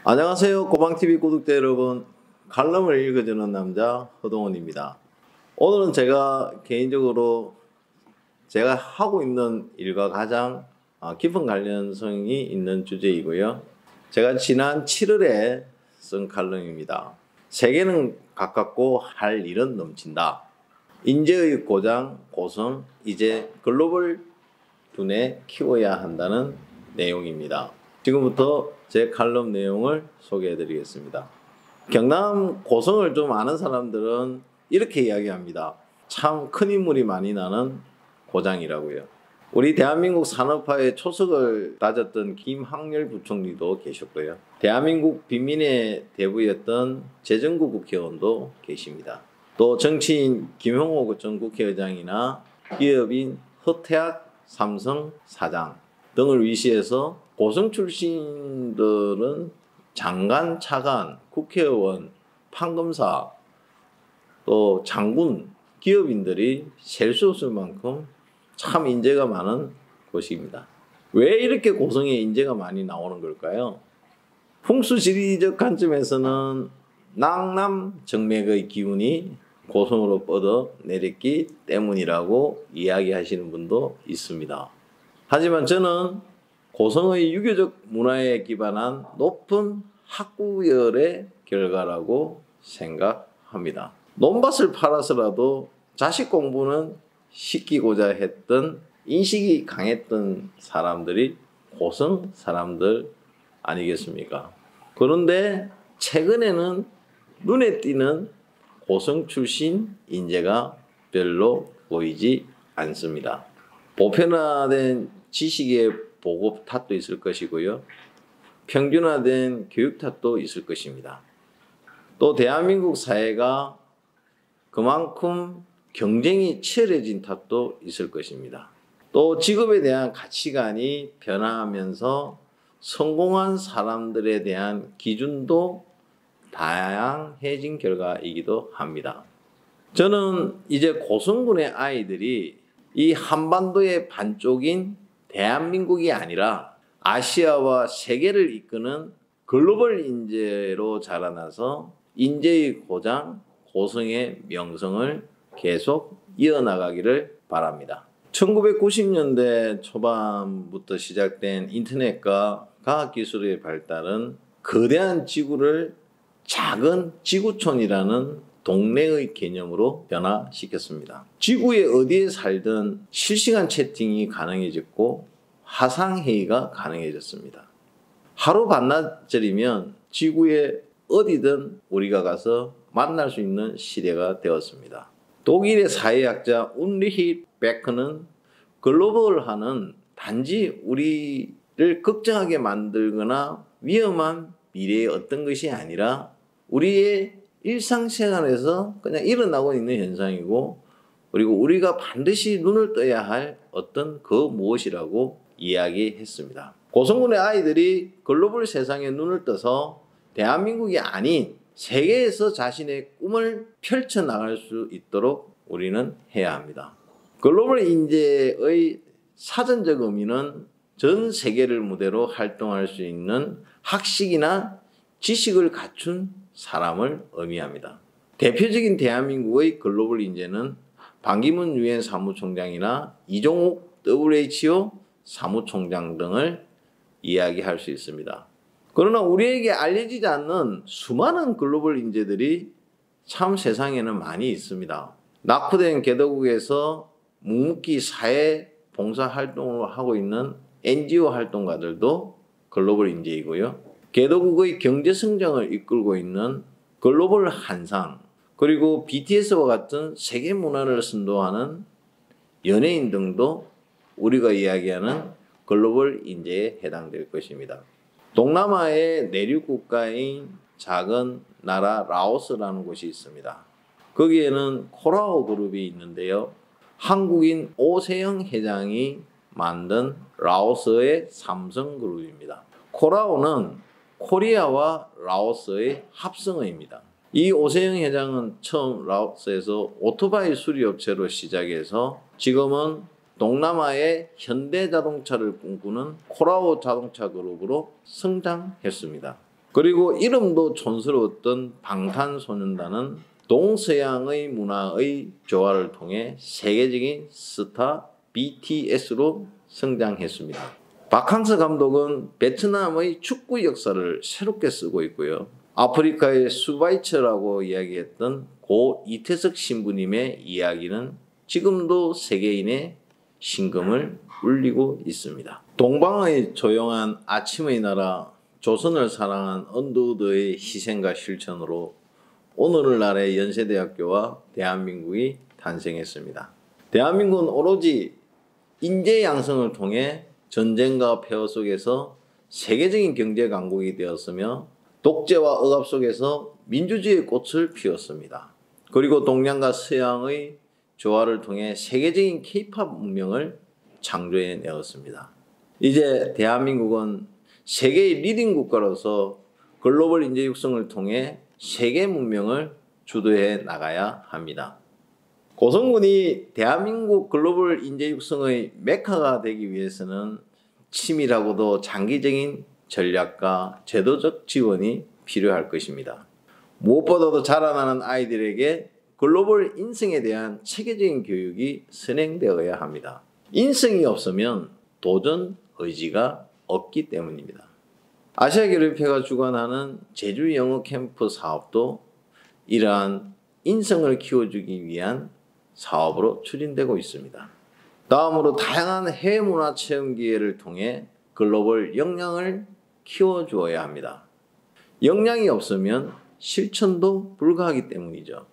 안녕하세요. 꼬방TV 구독자 여러분. 칼럼을 읽어주는 남자 허동원입니다. 오늘은 제가 개인적으로 제가 하고 있는 일과 가장 깊은 관련성이 있는 주제이고요. 제가 지난 7월에 쓴 칼럼입니다. 세계는 가깝고 할 일은 넘친다. 인재의 고장, 고성, 이제 글로벌 두뇌 키워야 한다는 내용입니다. 지금부터 제 칼럼 내용을 소개해 드리겠습니다. 경남 고성을 좀 아는 사람들은 이렇게 이야기합니다. 참 큰 인물이 많이 나는 고장이라고요. 우리 대한민국 산업화의 초석을 다졌던 김학렬 부총리도 계셨고요. 대한민국 빈민의 대부였던 재정구 국회의원도 계십니다. 또 정치인 김형호 전 국회의장이나 기업인 허태학 삼성 사장 등을 위시해서 고성 출신들은 장관, 차관, 국회의원, 판검사, 또 장군, 기업인들이 셀 수 없을 만큼 참 인재가 많은 곳입니다. 왜 이렇게 고성에 인재가 많이 나오는 걸까요? 풍수지리적 관점에서는 낭남 정맥의 기운이 고성으로 뻗어 내렸기 때문이라고 이야기하시는 분도 있습니다. 하지만 저는 고성의 유교적 문화에 기반한 높은 학구열의 결과라고 생각합니다. 논밭을 팔아서라도 자식 공부는 시키고자 했던 인식이 강했던 사람들이 고성 사람들 아니겠습니까? 그런데 최근에는 눈에 띄는 고성 출신 인재가 별로 보이지 않습니다. 보편화된 지식의 보급 탓도 있을 것이고요. 평준화된 교육 탓도 있을 것입니다. 또 대한민국 사회가 그만큼 경쟁이 치열해진 탓도 있을 것입니다. 또 직업에 대한 가치관이 변화하면서 성공한 사람들에 대한 기준도 다양해진 결과이기도 합니다. 저는 이제 고성군의 아이들이 이 한반도의 반쪽인 대한민국이 아니라 아시아와 세계를 이끄는 글로벌 인재로 자라나서 인재의 고장, 고성의 명성을 계속 이어나가기를 바랍니다. 1990년대 초반부터 시작된 인터넷과 과학기술의 발달은 거대한 지구를 작은 지구촌이라는 동네의 개념으로 변화시켰습니다. 지구의 어디에 살든 실시간 채팅이 가능해졌고 화상회의가 가능해졌습니다. 하루 반나절이면 지구의 어디든 우리가 가서 만날 수 있는 시대가 되었습니다. 독일의 사회학자 운리히 베크는 글로벌화는 단지 우리를 걱정하게 만들거나 위험한 미래의 어떤 것이 아니라 우리의 일상생활에서 그냥 일어나고 있는 현상이고, 그리고 우리가 반드시 눈을 떠야 할 어떤 그 무엇이라고 이야기했습니다. 고성군의 아이들이 글로벌 세상에 눈을 떠서 대한민국이 아닌 세계에서 자신의 꿈을 펼쳐나갈 수 있도록 우리는 해야 합니다. 글로벌 인재의 사전적 의미는 전 세계를 무대로 활동할 수 있는 학식이나 지식을 갖춘 사람을 의미합니다. 대표적인 대한민국의 글로벌 인재는 반기문 유엔 사무총장이나 이종욱 WHO 사무총장 등을 이야기할 수 있습니다. 그러나 우리에게 알려지지 않는 수많은 글로벌 인재들이 참 세상에는 많이 있습니다. 낙후된 개도국에서 묵묵히 사회 봉사 활동을 하고 있는 NGO 활동가들도 글로벌 인재이고요. 개도국의 경제 성장을 이끌고 있는 글로벌 한상, 그리고 BTS와 같은 세계 문화를 선도하는 연예인 등도 우리가 이야기하는 글로벌 인재에 해당될 것입니다. 동남아의 내륙 국가인 작은 나라 라오스라는 곳이 있습니다. 거기에는 코라오 그룹이 있는데요. 한국인 오세영 회장이 만든 라오스의 삼성그룹입니다. 코라오는 코리아와 라오스의 합성어입니다. 이 오세영 회장은 처음 라오스에서 오토바이 수리업체로 시작해서 지금은 동남아의 현대자동차를 꿈꾸는 코라오 자동차 그룹으로 성장했습니다. 그리고 이름도 촌스러웠던 방탄소년단은 동서양의 문화의 조화를 통해 세계적인 스타 BTS로 성장했습니다. 박항서 감독은 베트남의 축구 역사를 새롭게 쓰고 있고요. 아프리카의 수바이처라고 이야기했던 고 이태석 신부님의 이야기는 지금도 세계인의 심금을 울리고 있습니다. 동방의 조용한 아침의 나라 조선을 사랑한 언더우드의 희생과 실천으로 오늘날의 연세대학교와 대한민국이 탄생했습니다. 대한민국은 오로지 인재 양성을 통해 전쟁과 폐허 속에서 세계적인 경제 강국이 되었으며 독재와 억압 속에서 민주주의의 꽃을 피웠습니다. 그리고 동양과 서양의 조화를 통해 세계적인 K-팝 문명을 창조해 내었습니다. 이제 대한민국은 세계의 리딩 국가로서 글로벌 인재 육성을 통해 세계 문명을 주도해 나가야 합니다. 고성군이 대한민국 글로벌 인재 육성의 메카가 되기 위해서는 치밀하고도 장기적인 전략과 제도적 지원이 필요할 것입니다. 무엇보다도 자라나는 아이들에게 글로벌 인성에 대한 체계적인 교육이 선행되어야 합니다. 인성이 없으면 도전 의지가 없기 때문입니다. 아시아교류협회가 주관하는 제주 영어 캠프 사업도 이러한 인성을 키워주기 위한 사업으로 추진되고 있습니다. 다음으로 다양한 해외 문화 체험 기회를 통해 글로벌 역량을 키워주어야 합니다. 역량이 없으면 실천도 불가하기 때문이죠.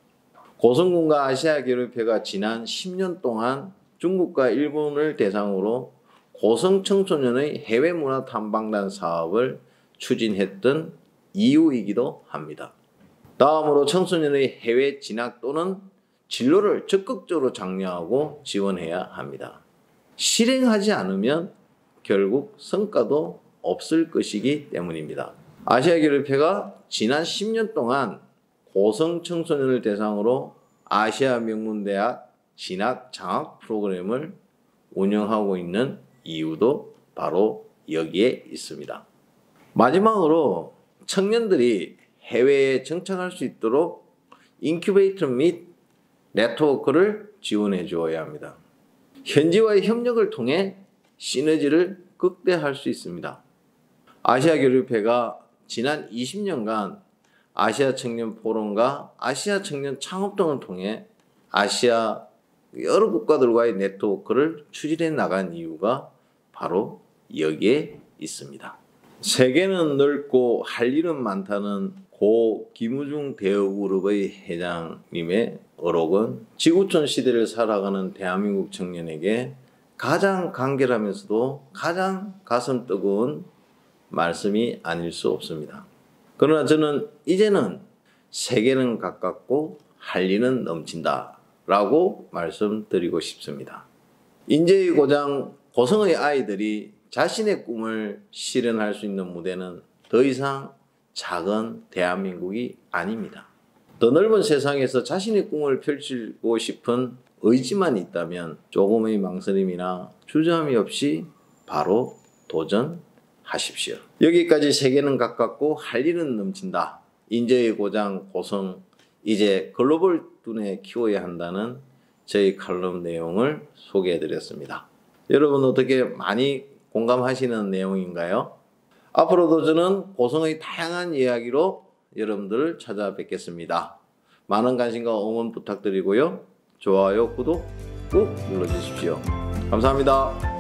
고성군과 아시아교류협회가 지난 10년 동안 중국과 일본을 대상으로 고성 청소년의 해외 문화 탐방단 사업을 추진했던 이유이기도 합니다. 다음으로 청소년의 해외 진학 또는 진로를 적극적으로 장려하고 지원해야 합니다. 실행하지 않으면 결국 성과도 없을 것이기 때문입니다. 아시아교류협회가 지난 10년 동안 고성 청소년을 대상으로 아시아 명문대학 진학 장학 프로그램을 운영하고 있는 이유도 바로 여기에 있습니다. 마지막으로 청년들이 해외에 정착할 수 있도록 인큐베이터 및 네트워크를 지원해 주어야 합니다. 현지와의 협력을 통해 시너지를 극대화할 수 있습니다. 아시아교류협회가 지난 20년간 아시아 청년 포럼과 아시아 청년 창업 등을 통해 아시아 여러 국가들과의 네트워크를 추진해 나간 이유가 바로 여기에 있습니다. 세계는 넓고 할 일은 많다는 고 김우중 대우그룹의 회장님의 어록은 지구촌 시대를 살아가는 대한민국 청년에게 가장 간결하면서도 가장 가슴 뜨거운 말씀이 아닐 수 없습니다. 그러나 저는 이제는 세계는 가깝고 할 일은 넘친다 라고 말씀드리고 싶습니다. 인재의 고장 고성의 아이들이 자신의 꿈을 실현할 수 있는 무대는 더 이상 작은 대한민국이 아닙니다. 더 넓은 세상에서 자신의 꿈을 펼치고 싶은 의지만 있다면 조금의 망설임이나 주저함이 없이 바로 도전하십시오. 여기까지 세계는 가깝고 할 일은 넘친다. 인재의 고장 고성 이제 글로벌 둔에 키워야 한다는 저희 칼럼 내용을 소개해드렸습니다. 여러분 어떻게 많이 공감하시는 내용인가요? 앞으로도 저는 고성의 다양한 이야기로 여러분들을 찾아뵙겠습니다. 많은 관심과 응원 부탁드리고요. 좋아요, 구독 꼭 눌러주십시오. 감사합니다.